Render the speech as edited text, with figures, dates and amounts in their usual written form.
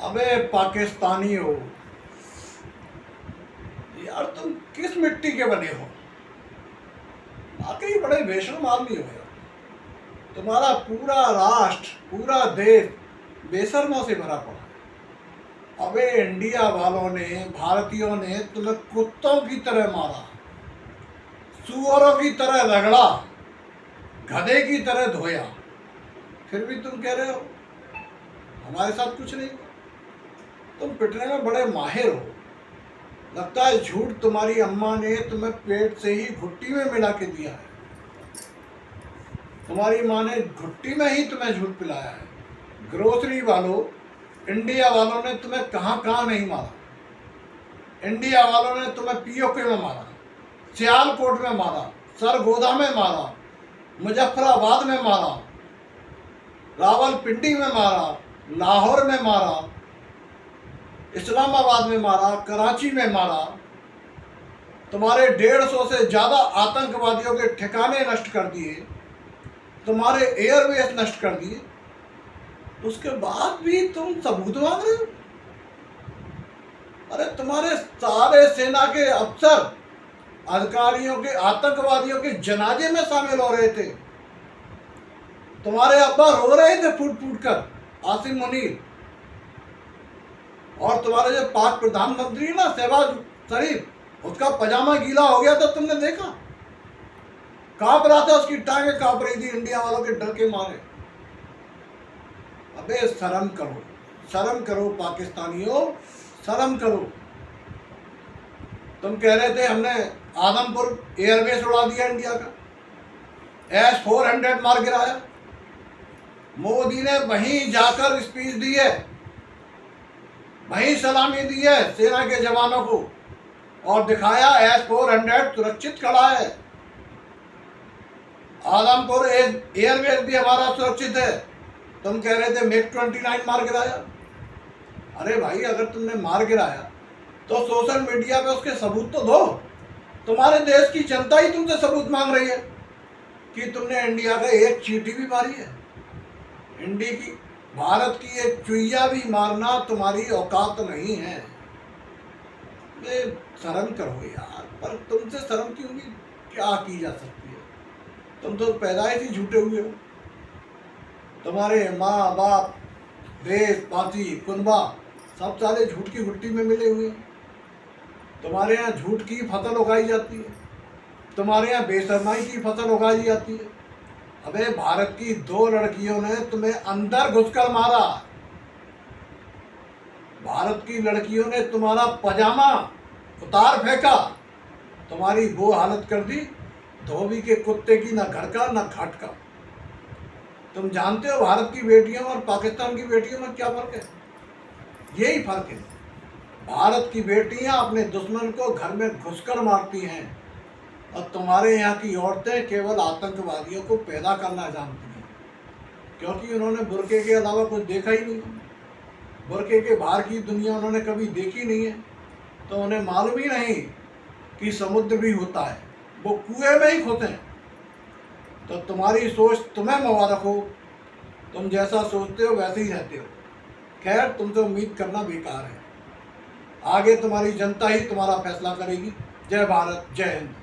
अबे पाकिस्तानी हो यार, तुम किस मिट्टी के बने हो? वाकई बड़े बेशर्म आदमी हो यार। तुम्हारा पूरा राष्ट्र, पूरा देश बेशर्मों से भरा पड़ा है। अबे इंडिया वालों ने, भारतीयों ने तुम्हें कुत्तों की तरह मारा, सुअरों की तरह रगड़ा, गधे की तरह धोया, फिर भी तुम कह रहे हो हमारे साथ कुछ नहीं। तुम पिटने में बड़े माहिर हो। लगता है झूठ तुम्हारी अम्मा ने तुम्हें पेट से ही घुट्टी में मिला के दिया है। तुम्हारी माँ ने घुट्टी में ही तुम्हें झूठ पिलाया है। ग्रोसरी वालों, इंडिया वालों ने तुम्हें कहाँ कहाँ नहीं मारा। इंडिया वालों ने तुम्हें पीओके में मारा, सियालकोट में मारा, सरगोदा में मारा, मुजफ्फराबाद में मारा, रावलपिंडी में मारा, लाहौर में मारा, इस्लामाबाद में मारा, कराची में मारा। तुम्हारे 150 से ज़्यादा आतंकवादियों के ठिकाने नष्ट कर दिए, तुम्हारे एयरबेस नष्ट कर दिए। उसके बाद भी तुम सबूत मांग रहे हो? अरे तुम्हारे सारे सेना के अफसर अधिकारियों के आतंकवादियों के जनाजे में शामिल हो रहे थे। तुम्हारे अब्बा रो रहे थे फूट फूट कर, आसिम मुनीर। और तुम्हारे जो पाक प्रधानमंत्री है ना, शहबाज शरीफ, उसका पजामा गीला हो गया था, तुमने देखा? कांप रहा था, उसकी टांगें कांप रही थी इंडिया वालों के डर के मारे। अबे शर्म करो, शर्म करो पाकिस्तानियों, शर्म करो। तुम कह रहे थे हमने आदमपुर एयरबेस उड़ा दिया इंडिया का, S-400 मार गिराया। मोदी ने वहीं जाकर स्पीच दी है, वहीं सलामी दी है सेना के जवानों को, और दिखाया S-400 सुरक्षित खड़ा है। आदमपुर एयरबेस भी हमारा सुरक्षित है। तुम कह रहे थे MiG-29 मार गिराया। अरे भाई, अगर तुमने मार गिराया तो सोशल मीडिया पे उसके सबूत तो दो। तुम्हारे देश की जनता ही तुमसे सबूत मांग रही है कि तुमने इंडिया का एक चींटी भी मारी है। इंडिया की, भारत की एक चुईया भी मारना तुम्हारी औकात नहीं है। ये शर्म करो यार। पर तुमसे शर्म की उम्मीद क्या की जा सकती है? तुम तो पैदाइश ही झूठे हुए हो। तुम्हारे माँ बाप, देश, पाती, कुनबा सब सारे झूठ की घुट्टी में मिले हुए हैं। तुम्हारे यहाँ झूठ की फसल उगाई जाती है, तुम्हारे यहाँ बेशर्माई की फसल उगाई जाती है। अबे भारत की 2 लड़कियों ने तुम्हें अंदर घुसकर मारा। भारत की लड़कियों ने तुम्हारा पजामा उतार फेंका, तुम्हारी वो हालत कर दी धोबी के कुत्ते की, ना घर का ना घाट का। तुम जानते हो भारत की बेटियों और पाकिस्तान की बेटियों में क्या फर्क है? यही फर्क है। भारत की बेटियां अपने दुश्मन को घर में घुसकर मारती हैं, और तुम्हारे यहाँ की औरतें केवल आतंकवादियों को पैदा करना जानती हैं, क्योंकि उन्होंने बुर्के के अलावा कुछ देखा ही नहीं। बुर्के के बाहर की दुनिया उन्होंने कभी देखी नहीं है, तो उन्हें मालूम ही नहीं कि समुद्र भी होता है, वो कुएं में ही खोते हैं। तो तुम्हारी सोच तुम्हें मुबारक हो, तुम जैसा सोचते हो वैसे ही रहते हो। खैर, तुमसे उम्मीद करना बेकार है। आगे तुम्हारी जनता ही तुम्हारा फैसला करेगी। जय भारत, जय हिंद।